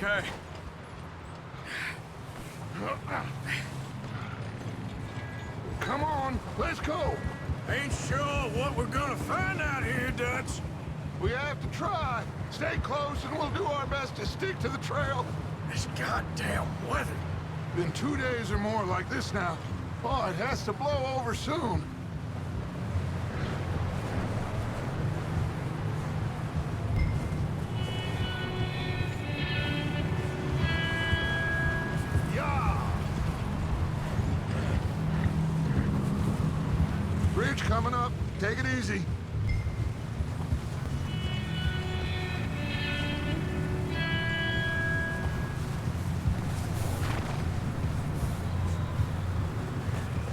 Okay. Come on, let's go. Ain't sure what we're gonna find out here, Dutch. We have to try. Stay close and we'll do our best to stick to the trail. This goddamn weather. Been 2 days or more like this now. Oh, it has to blow over soon. Yeah! Bridge coming up. Take it easy.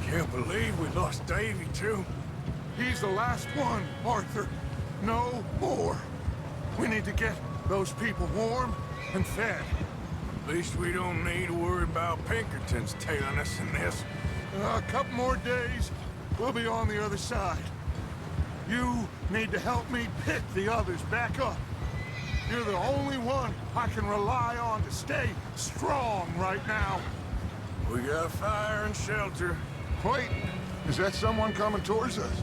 Can't believe we lost Davy, too. He's the last one, Arthur. No more. We need to get those people warm and fed. At least we don't need to worry about Pinkertons tailing us in this. A couple more days, we'll be on the other side. You need to help me pick the others back up. You're the only one I can rely on to stay strong right now. We got fire and shelter. Wait, is that someone coming towards us?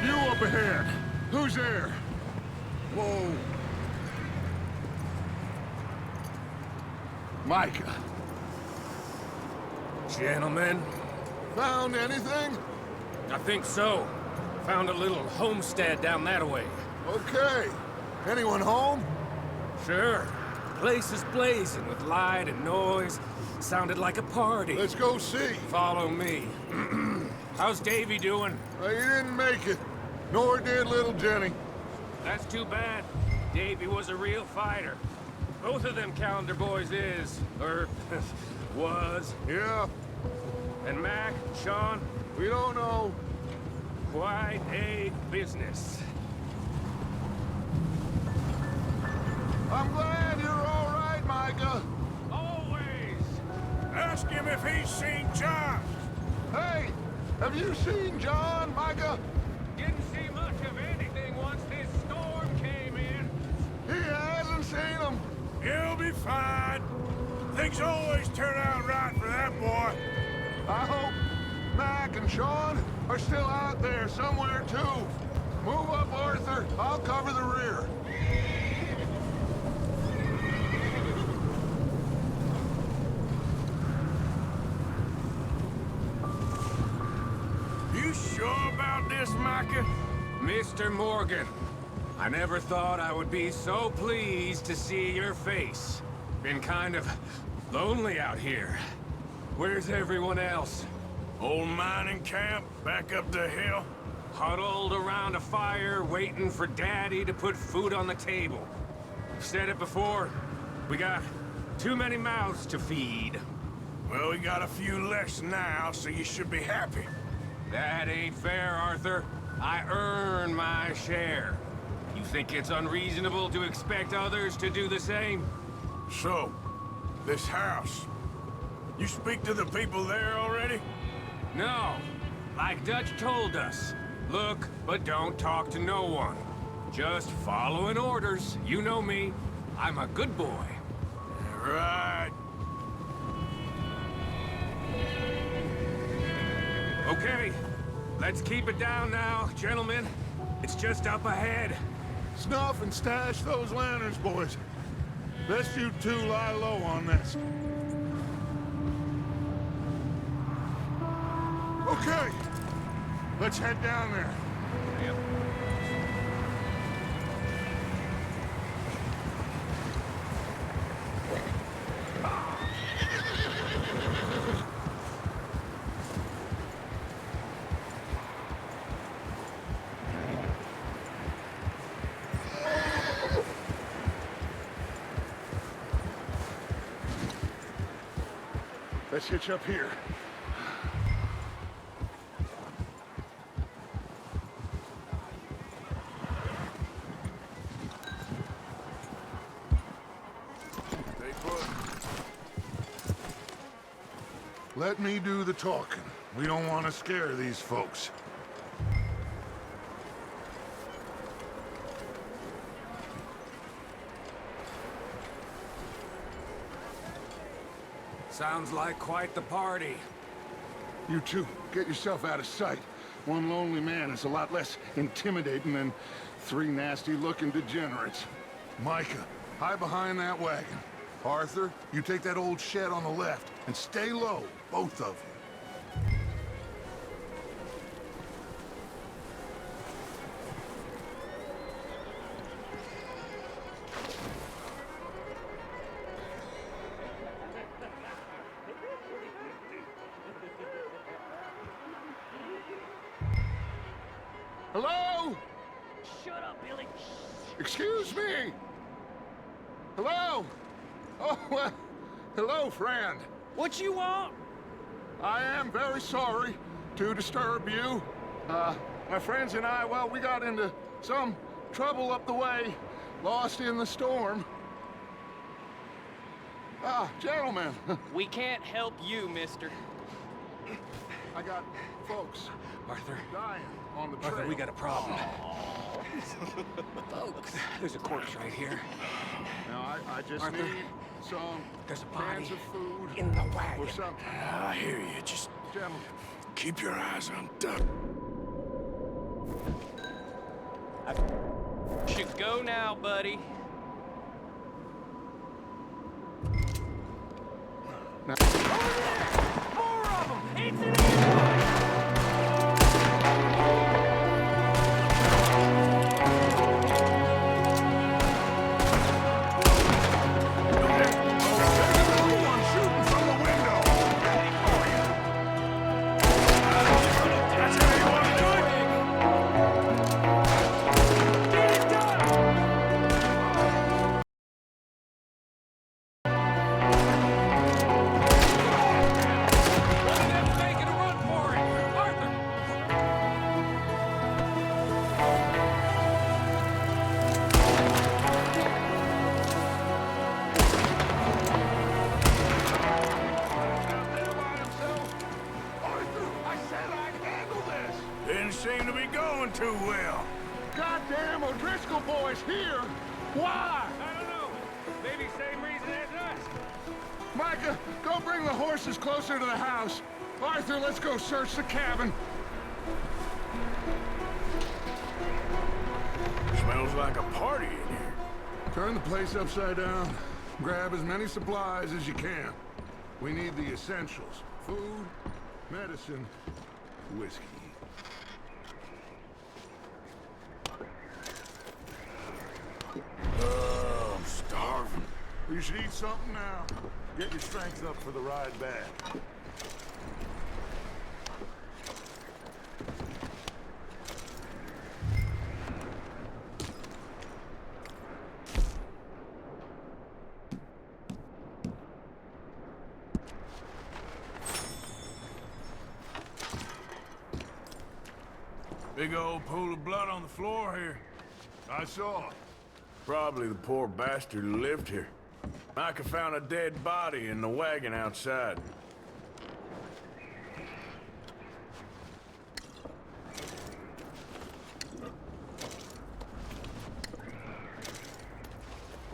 You up ahead. Who's there? Whoa. Micah. Gentlemen, Found anything? I think so. Found a little homestead down that way. Okay. Anyone home? Sure. Place is blazing with light and noise. Sounded like a party. Let's go see. Follow me. How's Davy doing? He didn't make it. Nor did little Jenny. That's too bad. Davy was a real fighter. Both of them Calendar boys is, or was. Yeah, And Mac, Sean, we don't know. quite a business. I'm glad you're all right, Micah. Always! Ask him if he's seen John. Hey, have you seen John, Micah? Didn't see much of anything once this storm came in. He hasn't seen him. He'll be fine. Things always turn out right for that boy. I hope Mac and Sean are still out there somewhere, too. Move up, Arthur. I'll cover the rear. You sure about this, Micah? Mr. Morgan, I never thought I would be so pleased to see your face. Been kind of lonely out here. Where's everyone else? Old mining camp back up the hill. Huddled around a fire, waiting for Daddy to put food on the table. I've said it before, we got too many mouths to feed. Well, we got a few less now, so you should be happy. That ain't fair, Arthur. I earn my share. You think it's unreasonable to expect others to do the same? So, this house. You speak to the people there already? No. Like Dutch told us. Look, but don't talk to no one. Just following orders. You know me. I'm a good boy. Right. Okay. Let's keep it down now, gentlemen. It's just up ahead. Snuff and stash those lanterns, boys. Best you two lie low on this. Okay. Let's head down there. Let's hitch up here. Stay put. Let me do the talking. We don't want to scare these folks. Sounds like quite the party. You two, get yourself out of sight. One lonely man is a lot less intimidating than three nasty-looking degenerates. Micah, hide behind that wagon. Arthur, you take that old shed on the left, and stay low, both of you. Hello? Shut up, Billy. Excuse me? Hello? Oh, well, hello, friend. What you want? I am very sorry to disturb you. My friends and I, well, we got into some trouble up the way, lost in the storm. Gentlemen, We can't help you, mister. I got folks Arthur, dying on the trail. Arthur, we got a problem. Folks, there's a corpse right here. Now, I just Arthur, need some there's a body cans of food in the wagon. or something. I hear you. Just Gentlemen, keep your eyes on Duck. Should go now, buddy. now, More of them! It's an ambush! everyone shooting from the window. Ready for you. That's how you want to do it? Get it done! One of them's making a run for it! Arthur! Out there by himself. Arthur, I said I'd handle this. Didn't seem to be going too well. Goddamn O'Driscoll boys here. Why? I don't know. Maybe same reason as us. Micah, go bring the horses closer to the house. Arthur, let's go search the cabin. Smells like a party in here. Turn the place upside down. Grab as many supplies as you can. We need the essentials. Food, medicine, whiskey. I'm starving. You should eat something now. Get your strength up for the ride back. Big old pool of blood on the floor here. I saw. Probably the poor bastard who lived here. Micah found a dead body in the wagon outside.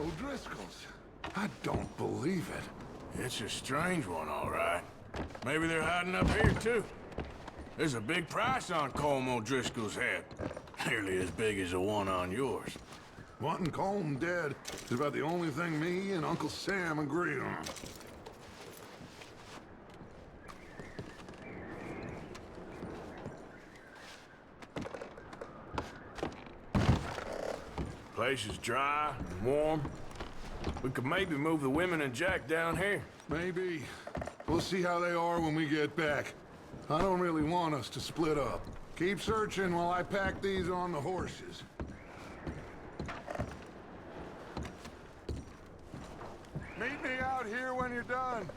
O'Driscoll's. I don't believe it. It's a strange one, all right. Maybe they're hiding up here, too. There's a big price on Colm O'Driscoll's head. Nearly as big as the one on yours. Wanting Colm dead is about the only thing me and Uncle Sam agree on. Place is dry and warm. We could maybe move the women and Jack down here. Maybe. We'll see how they are when we get back. I don't really want us to split up. Keep searching while I pack these on the horses. Meet me out here when you're done.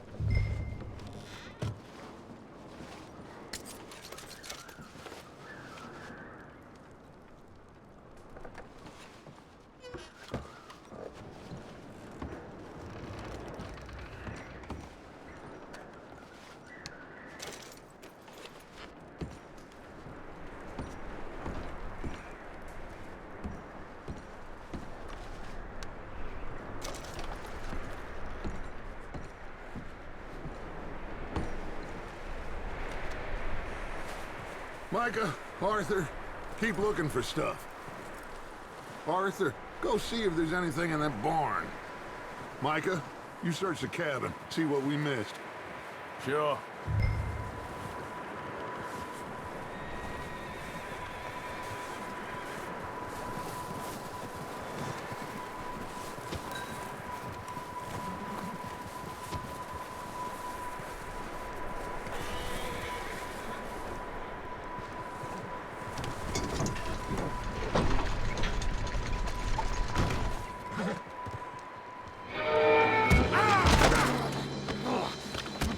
Micah, Arthur, keep looking for stuff. Arthur, go see if there's anything in that barn. Micah, you search the cabin, see what we missed. Sure.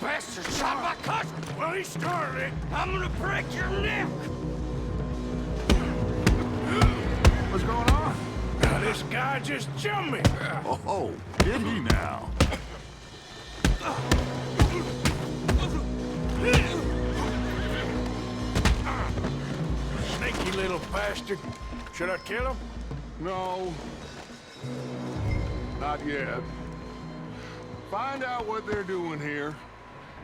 Bastard shot my cousin! Well, he started it. I'm gonna break your neck! What's going on? Now, this guy just jumped me. Oh, did he now? Sneaky little bastard. Should I kill him? No. Not yet. Find out what they're doing here,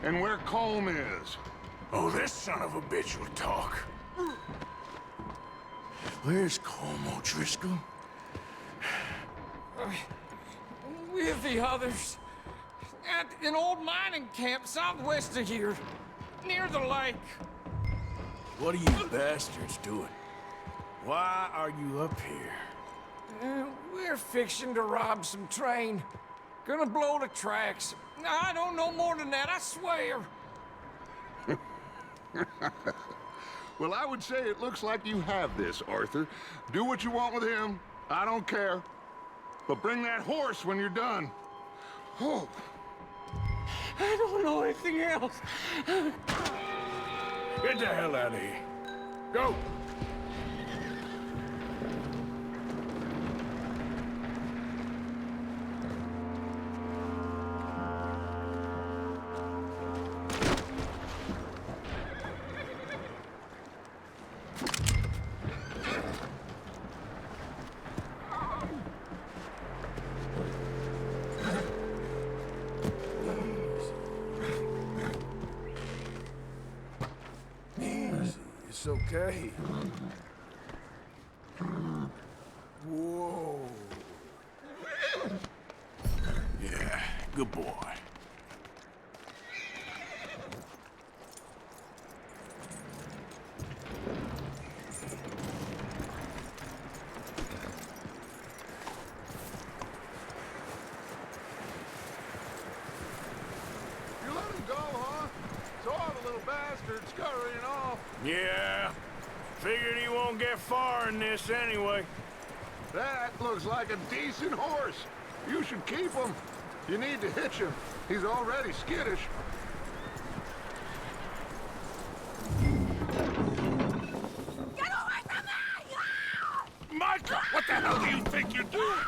and where Colm is. Oh, this son of a bitch will talk. Where's Colm O'Driscoll? With the others. At an old mining camp southwest of here. Near the lake. What are you bastards doing? Why are you up here? We're fixing to rob some train. Gonna blow the tracks. I don't know more than that, I swear. Well, I would say it looks like you have this, Arthur. Do what you want with him. I don't care. But bring that horse when you're done. Oh. I don't know anything else. Get the hell out of here. Go! It's okay. Whoa. Yeah, good boy. You let him go, huh? Saw the little bastard scurrying off. Yeah, figured he won't get far in this anyway. That looks like a decent horse. You should keep him. You need to hitch him. He's already skittish. Get away from me! Micah, what the hell do you think you're doing?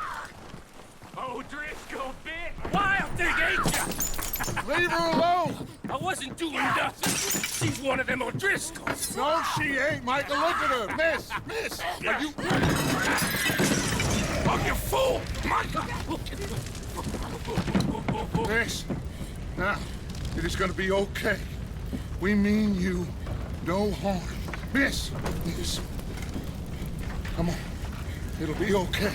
O'Driscoll bit! Wild thing, ain't ya? Leave her alone! I wasn't doing nothing. She's one of them O'Driscolls. No, she ain't, Micah. Look at her. Miss, miss. Are you... Oh, you fool! Micah! Miss. Now, it is gonna be okay. We mean you no harm. Miss. Miss. Come on. It'll be okay.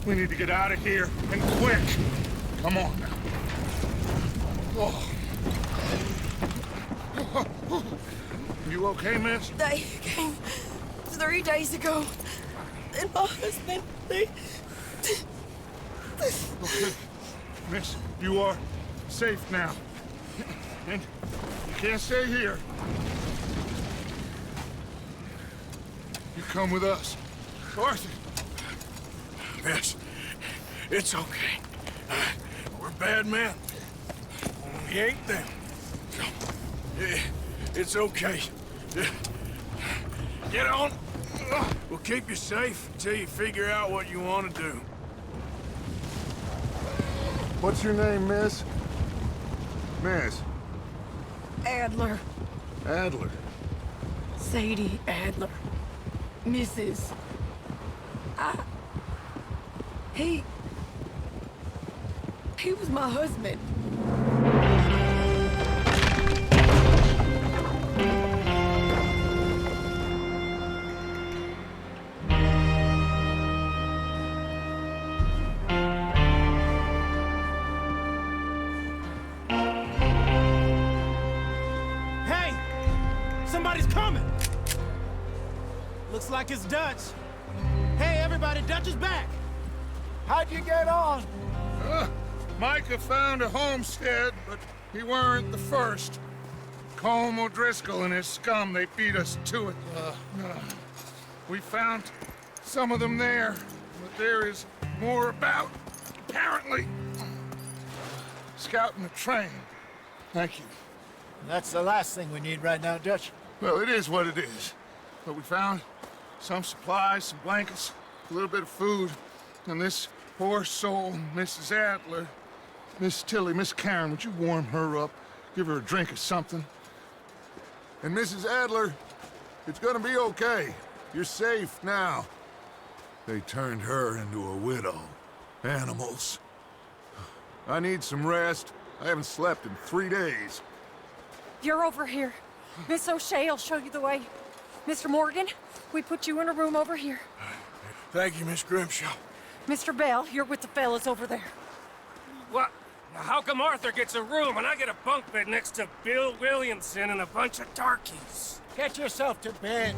We need to get out of here, and quick. Come on now. Oh. You okay, miss? They came 3 days ago. And my husband, they... Okay. Miss, you are safe now. And you can't stay here. You come with us. Arthur. Miss, it's okay. We're bad men. We ain't them. It's okay. Get on. We'll keep you safe until you figure out what you want to do. What's your name, miss? Miss. Adler. Adler. Sadie Adler. Mrs. He was my husband. like it's Dutch. Hey, everybody, Dutch is back. How'd you get on? Micah found a homestead, but he weren't the first. Colm O'Driscoll and his scum, they beat us to it. We found some of them there, but there is more about, apparently. Scouting the train. Thank you. That's the last thing we need right now, Dutch. Well, it is what it is. But we found some supplies, some blankets, a little bit of food, and this poor soul, Mrs. Adler, Miss Tilly, Miss Karen, would you warm her up? Give her a drink or something? And Mrs. Adler, it's gonna be okay. You're safe now. They turned her into a widow. Animals. I need some rest. I haven't slept in 3 days. You're over here. Miss O'Shea will show you the way. Mr. Morgan, we put you in a room over here. Thank you, Miss Grimshaw. Mr. Bell, you're with the fellas over there. What? How come Arthur gets a room and I get a bunk bed next to Bill Williamson and a bunch of darkies? Get yourself to bed.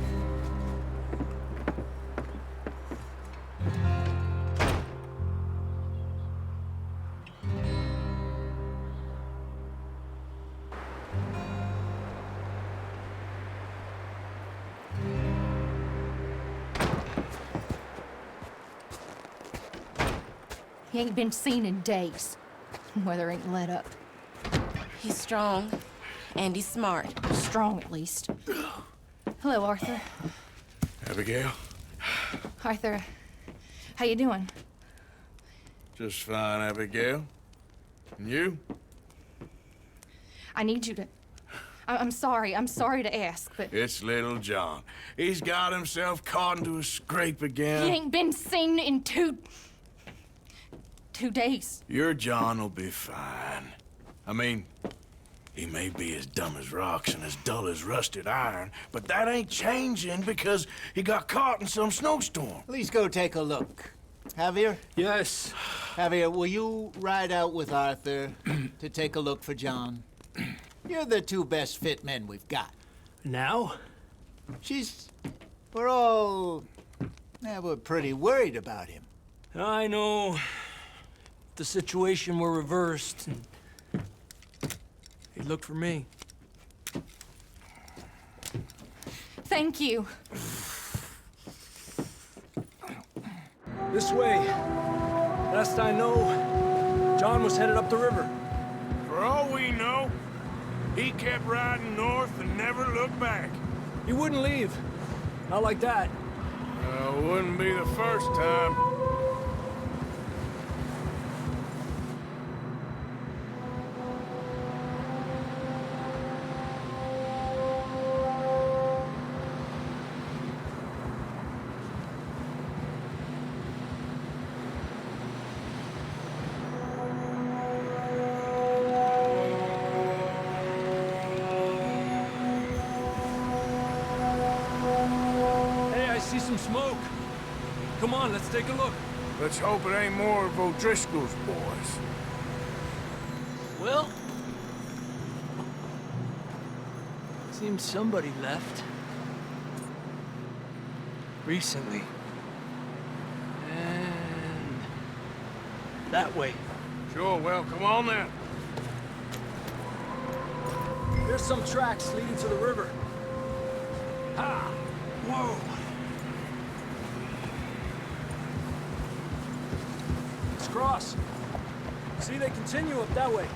He ain't been seen in days. Weather ain't let up. He's strong, and he's smart. Strong, at least. Hello, Arthur. Abigail? Arthur, how you doing? Just fine, Abigail. And you? I need you to... I'm sorry to ask, but... It's little John. He's got himself caught into a scrape again. He ain't been seen in 2 days. Your John will be fine. I mean, he may be as dumb as rocks and as dull as rusted iron, but that ain't changing because he got caught in some snowstorm. Please go take a look. Javier? Yes. Javier, will you ride out with Arthur to take a look for John? You're the 2 best fit men we've got. Now? We're pretty worried about him. I know. The situation were reversed, and he looked for me. Thank you. This way. Last I know, John was headed up the river. For all we know, he kept riding north and never looked back. He wouldn't leave. Not like that. Wouldn't be the first time. See some smoke. Come on, let's take a look. Let's hope it ain't more of O'Driscoll's boys. Well, seems somebody left. Recently. And that way. Sure, well, come on then. There's some tracks leading to the river. Ha! Whoa! Let's cross. See, they continue up that way.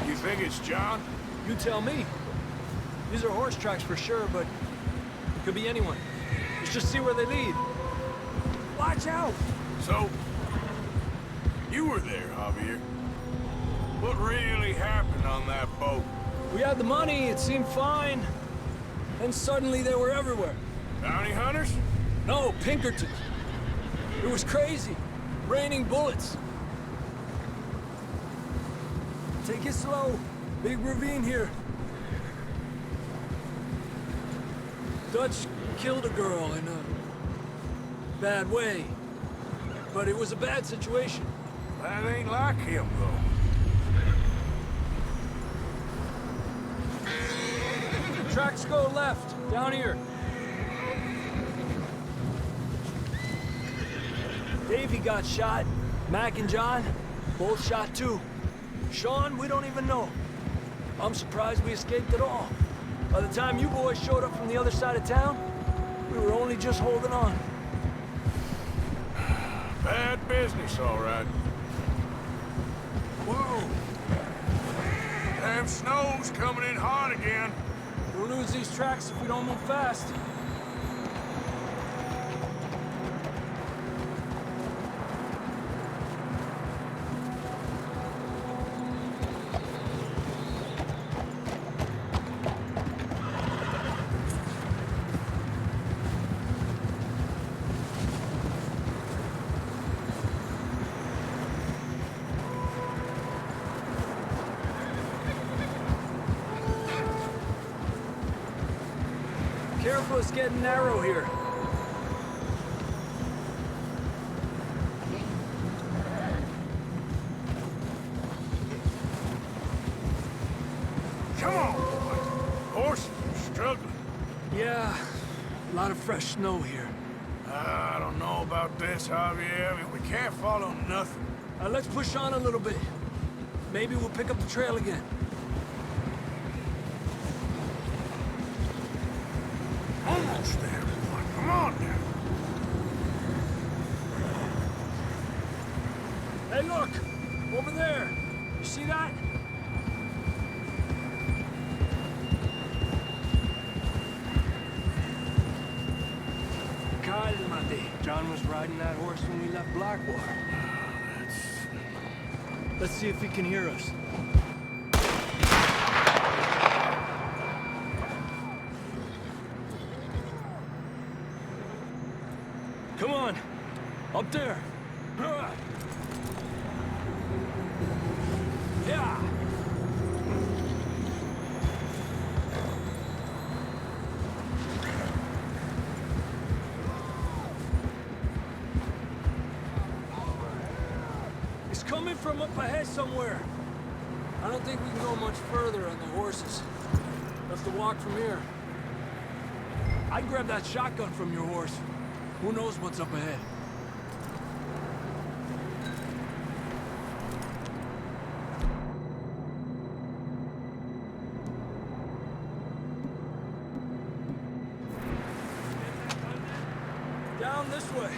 You think it's John? You tell me. These are horse tracks for sure, but it could be anyone. Let's just see where they lead. Watch out! So, you were there, Javier. What really happened on that boat? We had the money, it seemed fine. Then suddenly they were everywhere. Bounty hunters? No, Pinkertons. It was crazy. Raining bullets. Take it slow. Big ravine here. Dutch killed a girl in a bad way. But it was a bad situation. That ain't like him, though. Tracks go left, down here. Davey got shot. Mac and John, both shot too. Sean, we don't even know. I'm surprised we escaped at all. By the time you boys showed up from the other side of town, we were only just holding on. Bad business, all right. Whoa! Damn snow's coming in hard again. We'll lose these tracks if we don't move fast. Careful, it's getting narrow here. Come on, boys. Horses are struggling. Yeah, a lot of fresh snow here. I don't know about this, Javier. I mean, we can't follow nothing. Let's push on a little bit. Maybe we'll pick up the trail again. Almost there, boy. Come on now. Hey, look! Over there! You see that? Cálmate. John was riding that horse when we left Blackwater. Let's see if he can hear us. Come on! Up there! Yeah! It's coming from up ahead somewhere. I don't think we can go much further on the horses. We'll have to walk from here. I'd grab that shotgun from your horse. Who knows what's up ahead? Down this way.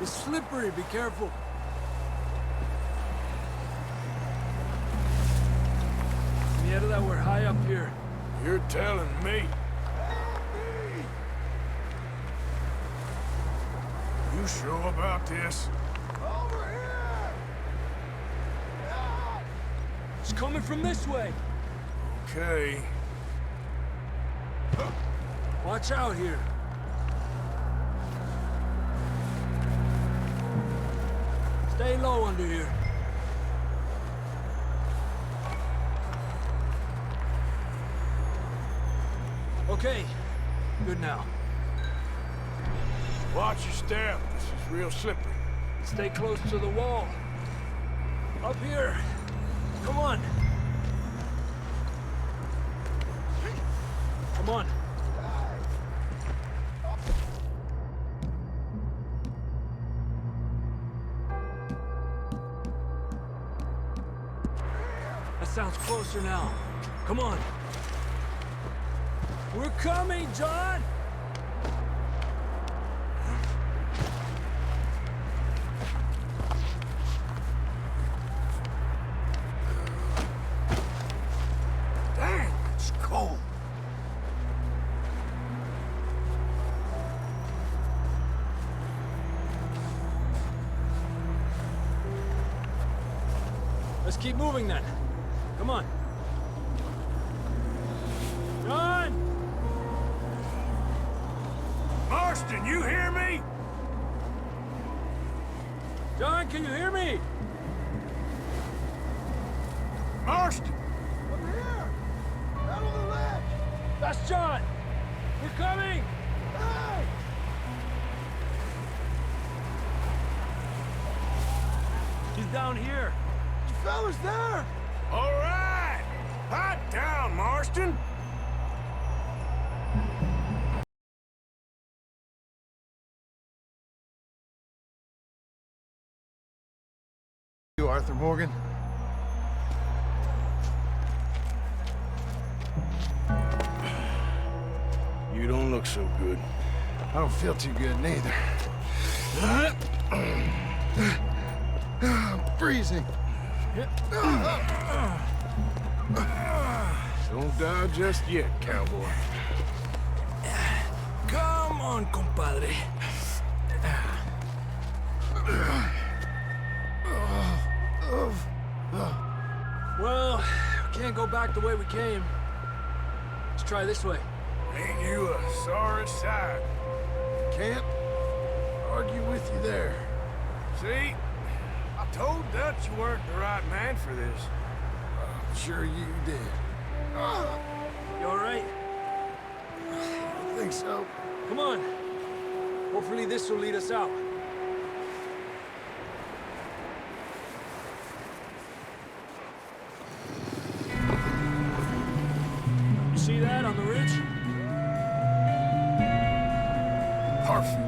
It's slippery, be careful. Yeah, that we're high up here. You're telling me. You sure about this? Over here! It's coming from this way. Okay. Watch out here. Stay low under here. Okay, good now. Watch your step. This is real slippery. Stay close to the wall. Up here. Come on. Come on. That sounds closer now. Come on. We're coming, John! Dang, it's cold. Let's keep moving then. Come on. John! Marston, you hear me? John, can you hear me? Marston! Over here! Out on the ledge! That's John! We're coming! Hey! He's down here. You fellas there! All right! Hot down, Marston! You, Arthur Morgan? You don't look so good. I don't feel too good, neither. I'm freezing. Don't die just yet, cowboy. Come on, compadre. Well, we can't go back the way we came. Let's try this way. Ain't you a sorry sight? Can't argue with you there. See? I told Dutch you weren't the right man for this. I'm sure you did. You all right? I think so. Come on. Hopefully this will lead us out. You see that on the ridge? Perfect.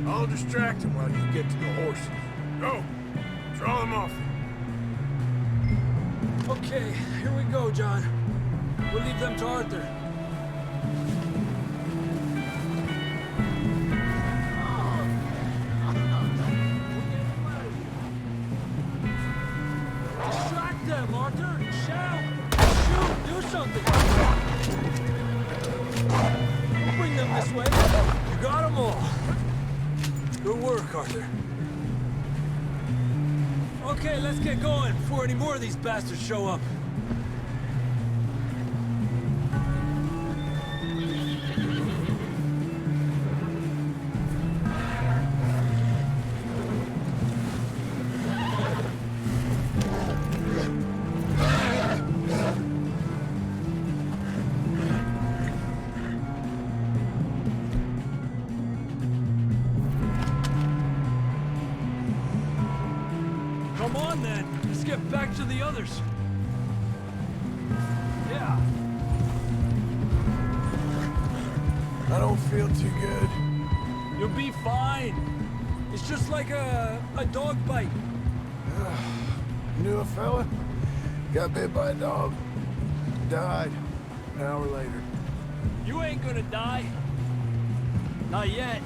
I'll distract him while you get to the horses. Go. Draw them off. Okay, here we go, John. We'll leave them to Arthur. Distract them, Arthur! Shout! Shoot! Do something! We'll bring them this way. You got them all. Good work, Arthur. Okay, let's get going before any more of these bastards show up. Come on, then. Let's get back to the others. Yeah. I don't feel too good. You'll be fine. It's just like a dog bite. Knew a fella? Got bit by a dog. Died an hour later. You ain't gonna die. Not yet.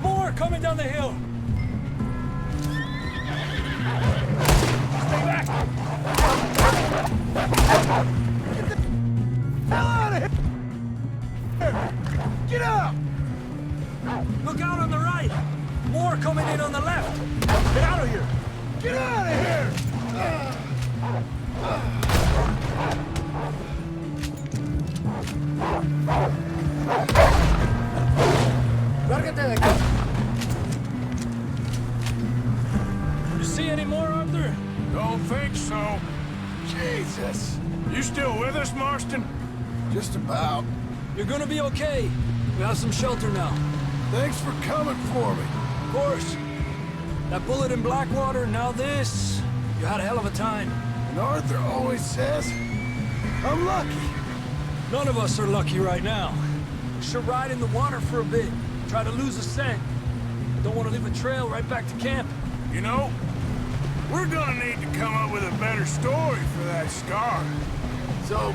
More coming down the hill. Stay back. Hell out of here! Get up! Look out on the right. More coming in on the left. Get out of here. Get out of here! You see any more, Arthur? Don't think so. Jesus! You still with us, Marston? Just about. You're gonna be okay. We have some shelter now. Thanks for coming for me. Of course. That bullet in Blackwater, now this. You had a hell of a time. And Arthur always says, I'm lucky. None of us are lucky right now. Should ride in the water for a bit. Try to lose a scent. Don't want to leave a trail right back to camp. You know, we're gonna need to come up with a better story for that scar. So,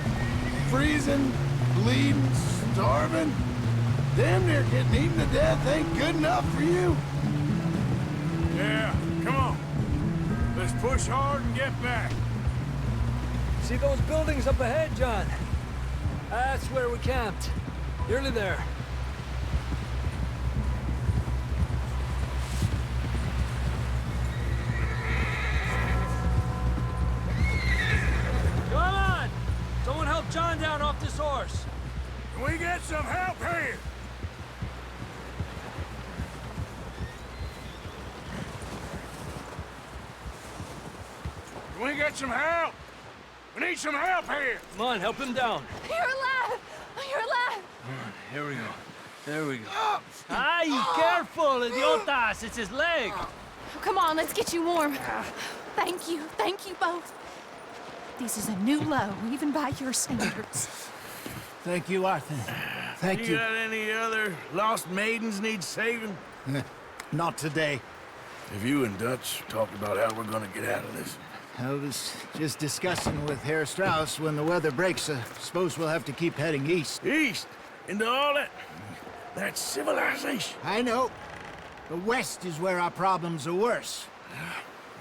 freezing, bleeding, starving, damn near getting eaten to death ain't good enough for you? Yeah, come on. Let's push hard and get back. See those buildings up ahead, John? That's where we camped. Nearly there. Come on! Someone help off this horse. Can we get some help here? Can we get some help? We need some help here. Come on, help him down. You're alive! You're alive! Here we go. There we go. Ay, careful, idiotas! It's his leg! Come on, let's get you warm. Thank you both. This is a new low, even by your standards. Thank you, Arthur. Thank You got any other lost maidens need saving? Not today. Have you and Dutch talked about how we're gonna get out of this? I was just discussing with Herr Strauss when the weather breaks. Suppose we'll have to keep heading east. East? Into all that civilization? I know. The west is where our problems are worse.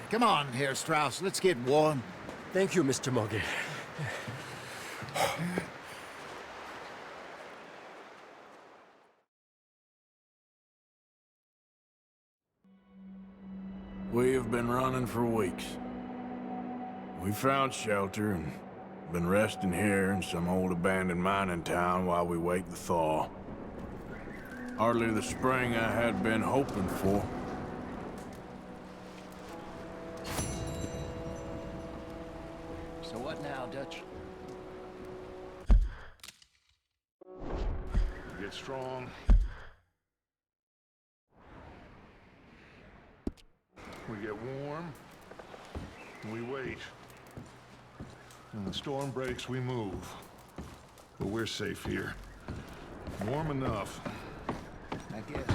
Come on, Herr Strauss, let's get warm. Thank you, Mr. Morgan. We have been running for weeks. We found shelter and been resting here in some old abandoned mining town while we wait the thaw. Hardly the spring I had been hoping for. So what now, Dutch? Get strong. We get warm. And we wait. When the storm breaks, we move. But we're safe here. Warm enough. I guess.